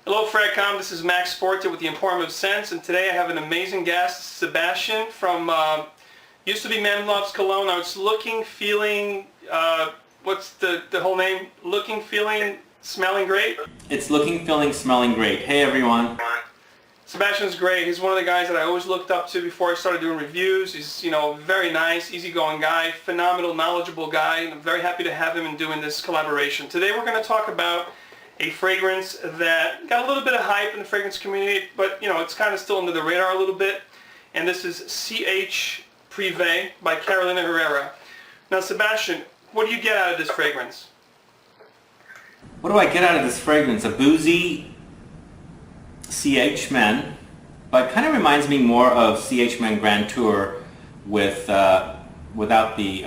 Hello Fredcom, this is Max Forte with the Emporium of Scents, and today I have an amazing guest, Sebastian from used to be Man Loves Cologne. Now it's Looking, Feeling, what's the whole name? Looking, Feeling, Smelling Great? It's Looking, Feeling, Smelling Great. Hey everyone. Sebastian's great. He's one of the guys that I always looked up to before I started doing reviews. He's, very nice, easygoing guy, phenomenal, knowledgeable guy, and I'm very happy to have him in doing this collaboration. Today we're going to talk about a fragrance that got a little bit of hype in the fragrance community, but it's kind of still under the radar a little bit, and this is CH Prive by Carolina Herrera. Now Sebastian, what do you get out of this fragrance? What do I get out of this fragrance? A boozy CH Men, but it kind of reminds me more of CH Men Grand Tour with without the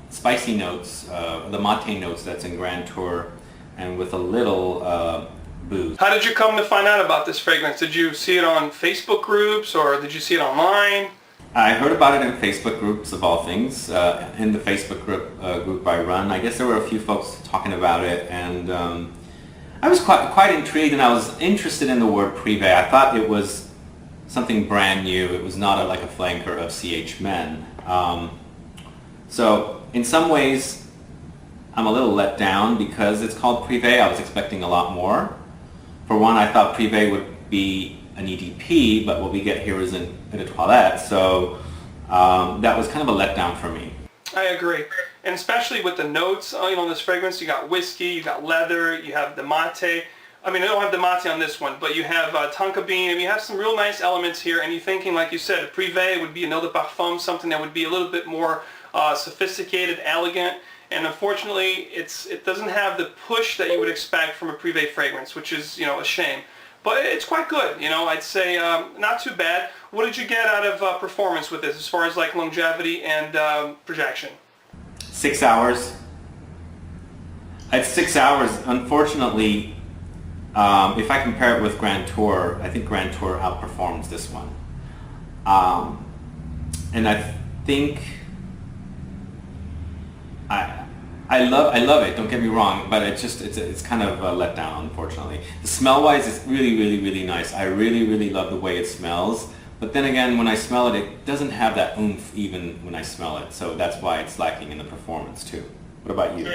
spicy notes, the mate notes that's in Grand Tour, and with a little booze. How did you come to find out about this fragrance? Did you see it on Facebook groups or did you see it online? I heard about it in Facebook groups of all things. In the Facebook group I run, I guess there were a few folks talking about it, and I was quite intrigued, and I was interested in the word Prive. I thought it was something brand new. It was not like a flanker of CH Men. So in some ways, I'm a little let down because it's called Prive. I was expecting a lot more. For one, I thought Prive would be an EDP, but what we get here is an eau de toilette. So that was kind of a letdown for me. I agree. And especially with the notes, this fragrance, you got whiskey, you got leather, you have the mate. I mean, I don't have the mate on this one, but you have tonka bean, and you have some real nice elements here, and you're thinking, like you said, a Prive would be an eau de parfum, something that would be a little bit more sophisticated, elegant, and unfortunately, it doesn't have the push that you would expect from a Prive fragrance, which is, a shame. But it's quite good, I'd say not too bad. What did you get out of performance with this, as far as like longevity and projection? 6 hours. At 6 hours, unfortunately, if I compare it with Grand Tour, I think Grand Tour outperforms this one. And I think I love it. Don't get me wrong, but it's kind of a letdown, unfortunately. The smell-wise, it's really nice. I really love the way it smells. But then again, when I smell it, it doesn't have that oomph even when I smell it. So that's why it's lacking in the performance too. What about you?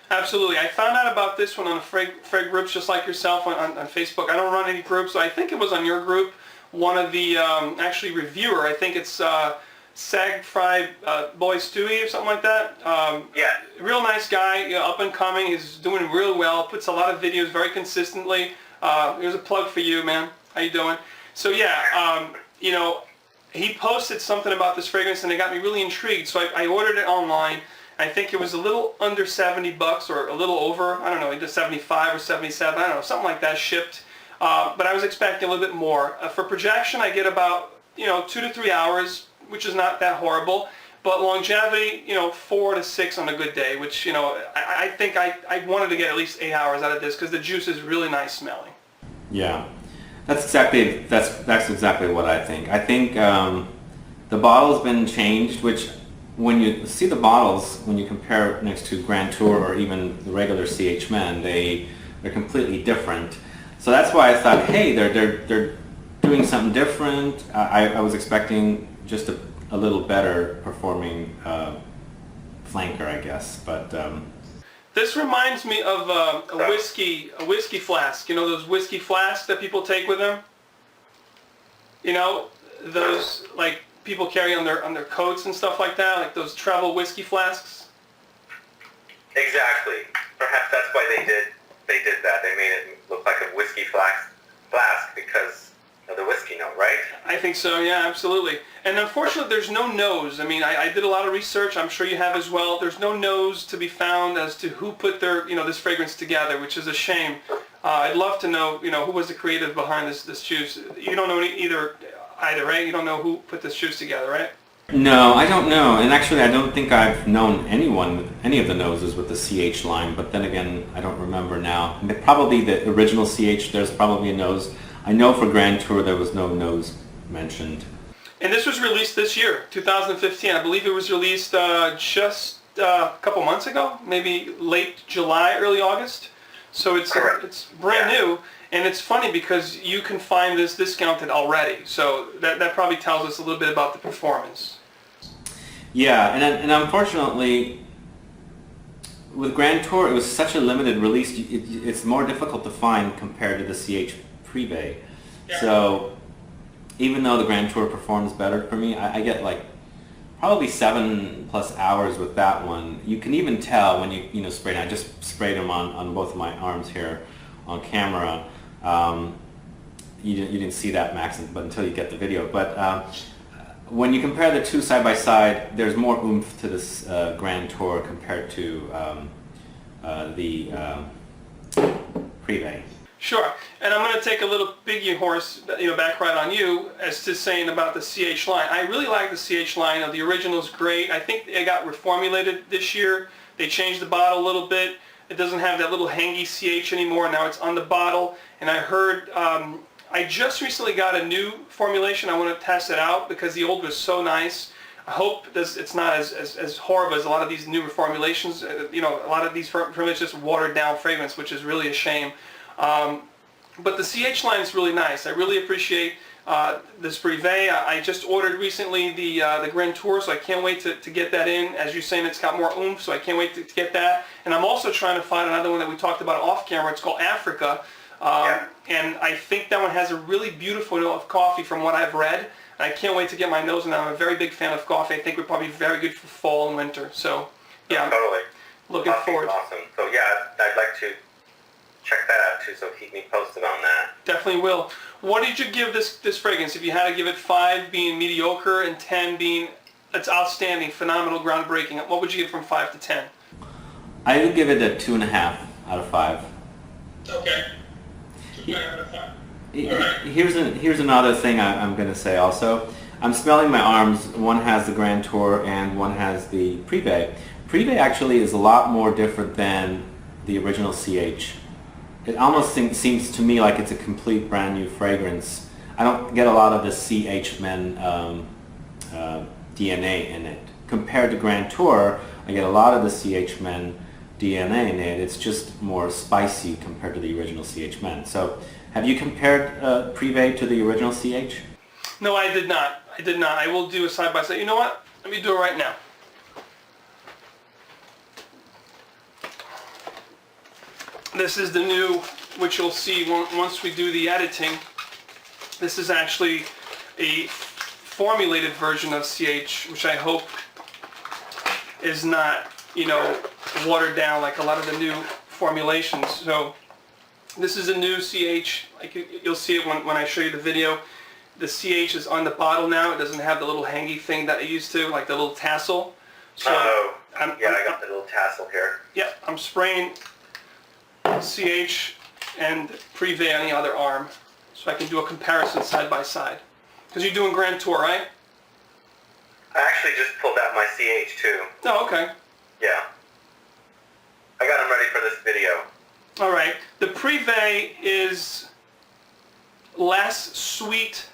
Absolutely. I found out about this one on a Frag groups just like yourself on Facebook. I don't run any groups, so I think it was on your group. One of the actually reviewer, I think it's Sag Fry Boy Stewie or something like that. Yeah. Real nice guy, up and coming. He's doing real well. Puts a lot of videos very consistently. Here's a plug for you, man. How you doing? So yeah, he posted something about this fragrance and it got me really intrigued. So I ordered it online. I think it was a little under $70 or a little over. I don't know, either 75 or 77. I don't know, something like that shipped. But I was expecting a little bit more. For projection, I get about 2 to 3 hours, which is not that horrible. But longevity, 4 to 6 on a good day, which I think I wanted to get at least 8 hours out of this because the juice is really nice smelling. Yeah. That's exactly what I think. I think the bottle's been changed, which when you see the bottles, when you compare it next to Grand Tour or even the regular CH Men, they're completely different. So that's why I thought, hey, they're doing something different. I was expecting just a little better performing flanker, I guess, but. This reminds me of a whiskey flask. Those whiskey flasks that people take with them? Those like people carry on their coats and stuff like that, like those travel whiskey flasks? Exactly. Perhaps that's why they did that. They made it look like a whiskey flask because of the whiskey note, right? I think so, yeah, absolutely. And unfortunately, there's no nose. I mean, I did a lot of research. I'm sure you have as well. There's no nose to be found as to who put their, this fragrance together, which is a shame. I'd love to know, who was the creative behind this juice. You don't know either, right? You don't know who put this juice together, right? No, I don't know. And actually, I don't think I've known anyone with any of the noses with the CH line. But then again, I don't remember now. Probably the original CH, there's probably a nose. I know for Grand Tour there was no nose mentioned. And this was released this year, 2015. I believe it was released just a couple months ago, maybe late July, early August. So it's Correct. it's brand new, and it's funny because you can find this discounted already. So that probably tells us a little bit about the performance. Yeah, and unfortunately, with Grand Tour, it was such a limited release. It's more difficult to find compared to the CH Prive. Yeah. So even though the Grand Tour performs better for me, I get like probably 7+ hours with that one. You can even tell when you spray it. I just sprayed them on both of my arms here on camera. You didn't see that, Max, but until you get the video. But when you compare the two side by side, there's more oomph to this Grand Tour compared to the Prive. Sure, and I'm going to take a little biggie horse, back right on you as to saying about the CH line. I really like the CH line. The original's great. I think it got reformulated this year. They changed the bottle a little bit. It doesn't have that little hangy CH anymore. Now it's on the bottle. And I heard, I just recently got a new formulation. I want to test it out because the old was so nice. I hope it's not as horrible as a lot of these newer formulations. A lot of these formulations just watered down fragrance, which is really a shame. But the CH line is really nice. I really appreciate this Prive. I just ordered recently the Grand Tour, so I can't wait to get that in. As you're saying, it's got more oomph, so I can't wait to get that. And I'm also trying to find another one that we talked about off camera. It's called Africa. And I think that one has a really beautiful note of coffee from what I've read. And I can't wait to get my nose in that. I'm a very big fan of coffee. I think we're probably very good for fall and winter. So, yeah, Totally. looking Coffee's forward. awesome. So yeah, I'd like to check that out too, so keep me posted on that. Definitely will. What did you give this fragrance? If you had to give it 5 being mediocre and 10 being it's outstanding, phenomenal, groundbreaking, what would you give from 5 to 10? I would give it a 2.5 out of 5. Okay. 2.5 out of 5. Here's another thing I'm going to say also. I'm smelling my arms. One has the Grand Tour and one has the Prive. Prive actually is a lot more different than the original CH. It almost seems to me like it's a complete brand new fragrance. I don't get a lot of the CH Men DNA in it. Compared to Grand Tour, I get a lot of the CH Men DNA in it. It's just more spicy compared to the original CH Men. So, have you compared Prive to the original CH? No, I did not. I will do a side by side. You know what? Let me do it right now. This is the new, which you'll see once we do the editing. This is actually a formulated version of CH, which I hope is not, watered down like a lot of the new formulations. So this is a new CH. You'll see it when I show you the video. The CH is on the bottle now. It doesn't have the little hangy thing that it used to, like the little tassel. So I got the little tassel here. Yeah, I'm spraying CH and Prive on the other arm so I can do a comparison side by side. Because you're doing Grand Tour, right? I actually just pulled out my CH too. Oh, okay. Yeah. I got them ready for this video. All right. The Prive is less sweet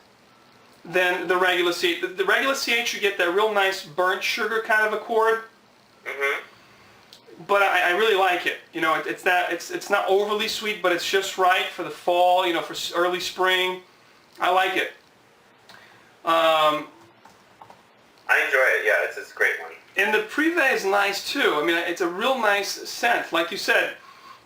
than the regular CH. The regular CH, you get that real nice burnt sugar kind of accord. Mm-hmm. But I really like it. It's not overly sweet, but it's just right for the fall. For early spring. I like it. I enjoy it. Yeah, it's a great one. And the Prive is nice too. I mean, it's a real nice scent. Like you said,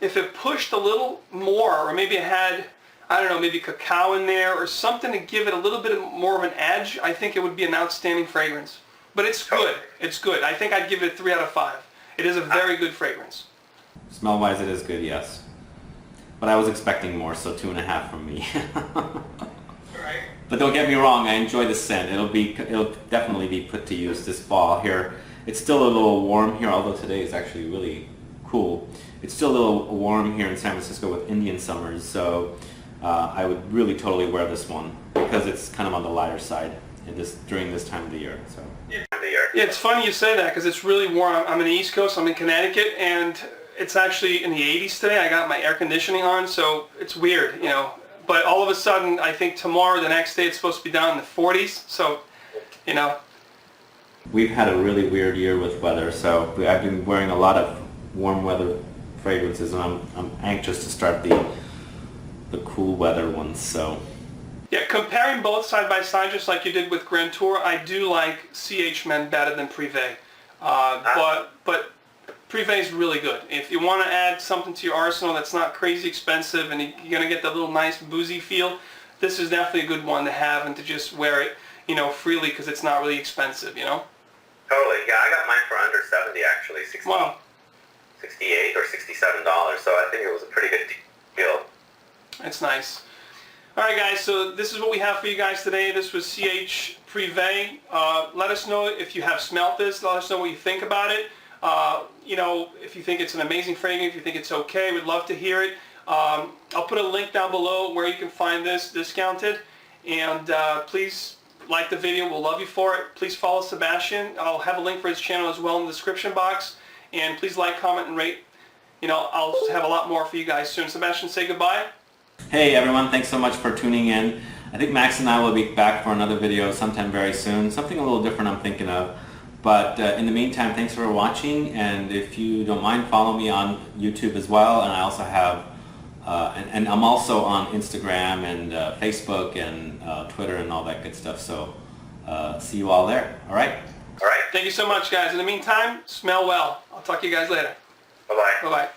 if it pushed a little more, or maybe it had, I don't know, maybe cacao in there or something to give it a little bit more of an edge, I think it would be an outstanding fragrance. But it's good. It's good. I think I'd give it a 3 out of 5. It is a very good fragrance. Smell-wise, it is good, yes. But I was expecting more, so 2.5 from me. Right. But don't get me wrong, I enjoy the scent. It'll definitely be put to use this fall here. It's still a little warm here, although today is actually really cool. It's still a little warm here in San Francisco with Indian summers, so I would really totally wear this one because it's kind of on the lighter side during this time of the year. So. Yeah, it's funny you say that because it's really warm. I'm in the East Coast, I'm in Connecticut, and it's actually in the 80s today. I got my air conditioning on, so it's weird, But all of a sudden, I think tomorrow, the next day, it's supposed to be down in the 40s, so, We've had a really weird year with weather, so I've been wearing a lot of warm weather fragrances, and I'm anxious to start the cool weather ones. So Yeah, comparing both side by side, just like you did with Grand Tour, I do like CH Men better than Prive. But Prive is really good. If you want to add something to your arsenal that's not crazy expensive and you're going to get that little nice boozy feel, this is definitely a good one to have and to just wear it, you know, freely because it's not really expensive, you know? Totally. Yeah, I got mine for under 70 actually, 60, Wow. 68 or $67. So I think it was a pretty good deal. That's nice. All right, guys, so this is what we have for you guys today. This was CH Prive. Let us know if you have smelt this. Let us know what you think about it. You know, if you think it's an amazing fragrance, if you think it's okay, we'd love to hear it. I'll put a link down below where you can find this discounted. And please like the video. We'll love you for it. Please follow Sebastian. I'll have a link for his channel as well in the description box. And please like, comment, and rate. You know, I'll have a lot more for you guys soon. Sebastian, say goodbye. hey everyone, thanks so much for tuning in. I think Max and I will be back for another video sometime very soon. Something a little different I'm thinking of. But in the meantime, thanks for watching, and if you don't mind, follow me on YouTube as well. And I also have, and I'm also on Instagram and Facebook and Twitter and all that good stuff. So see you all there. All right? All right. Thank you so much, guys. In the meantime, smell well. I'll talk to you guys later. Bye-bye. Bye-bye.